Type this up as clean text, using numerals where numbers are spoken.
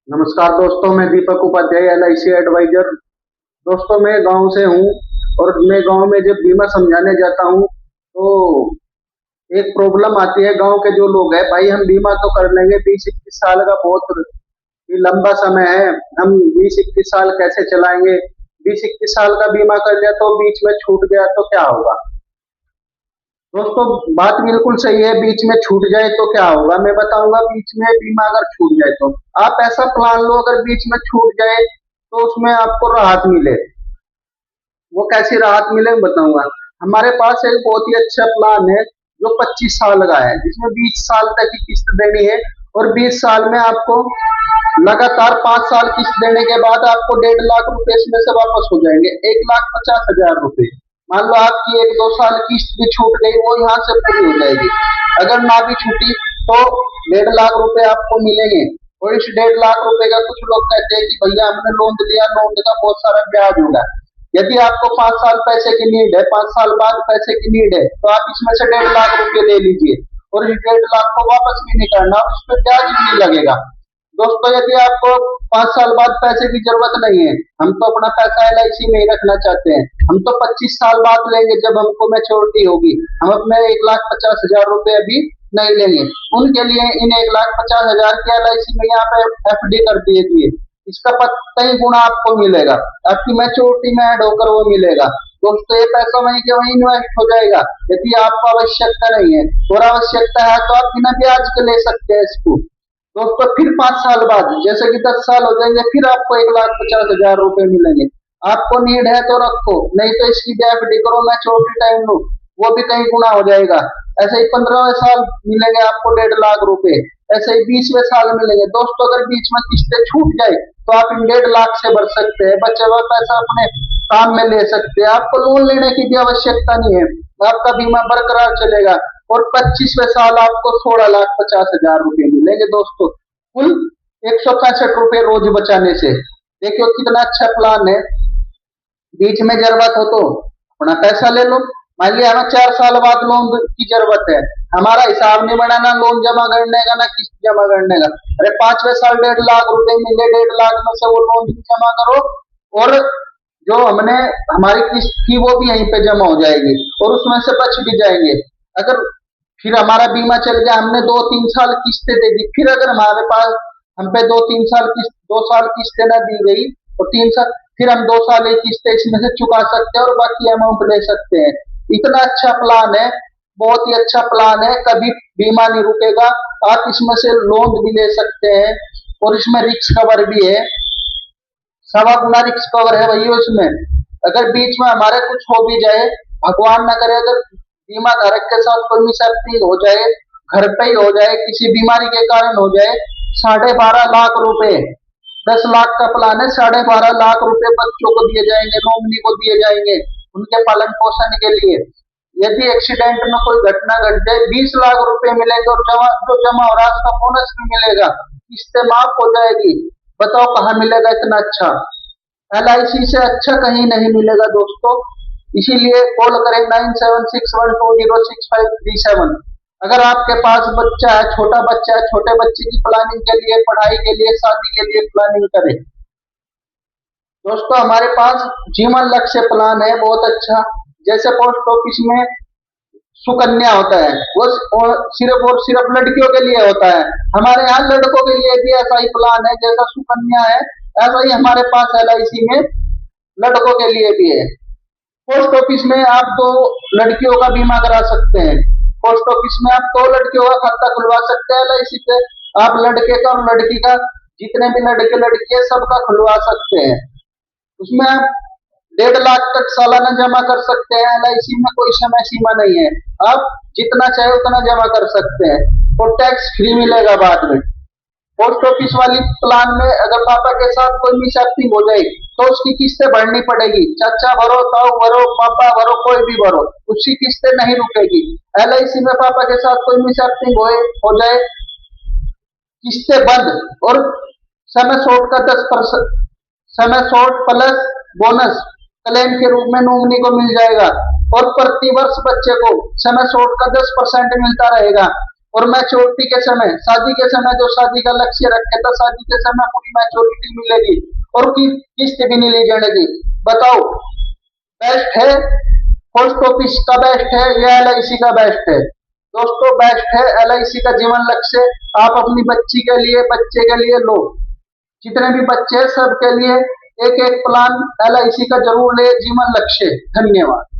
नमस्कार दोस्तों, मैं दीपक उपाध्याय, एलआईसी एडवाइजर। दोस्तों, मैं गांव से हूं और मैं गांव में जब बीमा समझाने जाता हूं तो एक प्रॉब्लम आती है। गांव के जो लोग हैं, भाई हम बीमा तो कर लेंगे, 20-21 साल का बहुत ही लंबा समय है। हम 20-21 साल कैसे चलाएंगे? 20-21 साल का बीमा कर लिया तो बीच में छूट गया तो क्या होगा? दोस्तों, बात बिल्कुल सही है। बीच में छूट जाए तो क्या होगा, मैं बताऊंगा। बीच में बीमा अगर छूट जाए तो आप ऐसा प्लान लो, अगर बीच में छूट जाए तो उसमें आपको राहत मिले। वो कैसी राहत मिले मैं बताऊंगा। हमारे पास एक बहुत ही अच्छा प्लान है जो 25 साल का है, जिसमें 20 साल तक की किस्त देनी है। और 20 साल में आपको लगातार 5 साल किस्त देने के बाद आपको 1.5 लाख रुपए इसमें से वापस हो जाएंगे, 1,50,000 रुपए। मान लो आपकी 1-2 साल किस्त भी छूट गई, वो यहाँ से पूरी हो जाएगी। अगर ना भी छूटी तो 1.5 लाख रुपए आपको मिलेंगे। और इस 1.5 लाख रुपए का कुछ लोग कहते हैं कि भैया हमने लोन लिया, लोन का बहुत सारा ब्याज होगा। यदि आपको 5 साल पैसे की नीड है, 5 साल बाद पैसे की नीड है, तो आप इसमें से 1.5 लाख रुपए ले लीजिए और इस 1.5 लाख को वापस भी नहीं करना, उस पर ब्याज भी नहीं लगेगा। दोस्तों, यदि आपको 5 साल बाद पैसे की जरूरत नहीं है, हम तो अपना पैसा एलआईसी में ही रखना चाहते हैं, हम तो 25 साल बाद लेंगे जब हमको मैच्योरिटी होगी, हम अपने 1,50,000 रुपए अभी नहीं लेंगे। उनके लिए इन 1,50,000 की एलआईसी में यहाँ पे एफडी कर दीजिए। इसका कई गुना आपको मिलेगा, आपकी मैच्योरिटी में ऐड होकर वो मिलेगा। दोस्तों, ये पैसा वहीं के वहीं इन्वेस्ट हो जाएगा। यदि आपको आवश्यकता नहीं है और आवश्यकता है तो आप बिना ब्याज के ले सकते हैं इसको। दोस्तों, फिर 5 साल बाद जैसे कि 10 साल हो जाएंगे, फिर आपको 1,50,000 रुपए मिलेंगे। आपको नीड है तो रखो, नहीं तो इसकी एफडी करो, मैच्योरिटी टाइम लो, वो भी कई गुना हो जाएगा। ऐसे ही 15वें साल मिलेंगे आपको 1.5 लाख रुपए, ऐसे ही 20वें साल मिलेंगे। दोस्तों, अगर बीच में किस्तें छूट जाए तो आप इन 1.5 लाख से भर सकते हैं, बचे हुआ पैसा अपने काम में ले सकते हैं। आपको लोन लेने की भी आवश्यकता नहीं है, आपका बीमा बरकरार चलेगा। और 25वें साल आपको 16,50,000 रुपए मिलेंगे। दोस्तों, कुल 165 रुपए रोज बचाने से देखियो कितना अच्छा प्लान है। बीच में जरूरत हो तो अपना पैसा ले लो। मान लिया हमें 4 साल बाद लोन की जरूरत है, हमारा हिसाब नहीं बनाना लोन जमा करने का ना किस्त जमा करने का। अरे 5वें साल 1.5 लाख रुपए मिले, 1.5 लाख में से वो लोन भी जमा करो और जो हमने हमारी किस्त थी वो भी यहीं पे जमा हो जाएगी और उसमें से बच भी जाएंगे। अगर फिर हमारा बीमा चल गया, हमने 2-3 साल किस्तें दे दी, फिर अगर हमारे पास हम पे 2-3 साल किस्त 2 साल किस्तें ना दी गई और 3 साल, फिर हम 2 साल एक किस्तें इसमें से चुका सकते हैं और बाकी अमाउंट ले सकते हैं। इतना अच्छा प्लान है, बहुत ही अच्छा प्लान है, कभी बीमा नहीं रुकेगा। आप इसमें से लोन भी ले सकते हैं और इसमें रिस्क कवर भी है, 1.25 गुना रिस्क कवर है भैया उसमें। अगर बीच में हमारे कुछ हो भी जाए, भगवान ना करे, अगर बीमा धारक के साथ कोई मिसहैपनिंग हो जाए, घर पे ही हो जाए, किसी बीमारी के कारण हो जाए, 12.5 लाख रुपए, 10 लाख का प्लान है, 12.5 लाख रुपए बच्चों को दिए जाएंगे, नॉमिनी को दिए जाएंगे उनके पालन पोषण के लिए। यदि एक्सीडेंट में कोई घटना घट जाए, 20 लाख रुपए मिलेंगे और जो जमा हो रहा है उसका बोनस भी मिलेगा, किस्तें माफ हो जाएगी। बताओ कहाँ मिलेगा इतना अच्छा? एलआईसी से अच्छा कहीं नहीं मिलेगा दोस्तों। इसीलिए कॉल करें 9761206537। अगर आपके पास बच्चा है, छोटा बच्चा है, छोटे बच्चे की प्लानिंग के लिए, पढ़ाई के लिए, शादी के लिए प्लानिंग करें। दोस्तों, हमारे पास जीवन लक्ष्य प्लान है बहुत अच्छा। जैसे पोस्ट ऑफिस में सुकन्या होता है, वो सिर्फ और सिर्फ लड़कियों के लिए होता है। हमारे यहाँ लड़कों के लिए भी ऐसा ही प्लान है, जैसा सुकन्या है ऐसा ही हमारे पास एलआईसी में लड़कों के लिए भी है। पोस्ट ऑफिस में आप 2 लड़कियों का बीमा करा सकते हैं। पोस्ट ऑफिस में आप 2 लड़कियों का खाता खुलवा सकते हैं एलआईसी पे। आप लड़के का और लड़की का, जितने भी लड़के लड़की है सबका खुलवा सकते हैं। उसमें आप 1.5 लाख तक सालाना जमा कर सकते हैं। एलआईसी में कोई समय सीमा नहीं है, आप जितना चाहे उतना जमा कर सकते हैं और टैक्स फ्री मिलेगा बाद में। पोस्ट ऑफिस वाली प्लान में अगर पापा के साथ कोई मिसहैपनिंग हो जाए तो उसकी किस्तें भरनी पड़ेगी। चाचा भरो, ताऊ भरो, पापा भरो, कोई भी भरो, उसकी किस्तें नहीं रुकेगी। एलआईसी में पापा के साथ कोई मिसहैपनिंग हो जाए, किस्तें बंद और समय शॉर्ट का 10%, समय शॉर्ट प्लस बोनस क्लेम के रूप में नॉमिनी को मिल जाएगा और प्रति वर्ष बच्चे को समय शॉर्ट का 10% मिलता रहेगा। और मैच्योरिटी के समय, शादी के समय जो शादी का लक्ष्य रखे तो शादी के समय पूरी मैच्योरिटी मिलेगी और किस्त भी नहीं ली जाएगी। बताओ बेस्ट है पोस्ट ऑफिस का बेस्ट है या एलआईसी का बेस्ट है? दोस्तों बेस्ट है एलआईसी का जीवन लक्ष्य। आप अपनी बच्ची के लिए, बच्चे के लिए लो, जितने भी बच्चे हैं सबके लिए एक एक प्लान एलआईसी का जरूर ले जीवन लक्ष्य। धन्यवाद।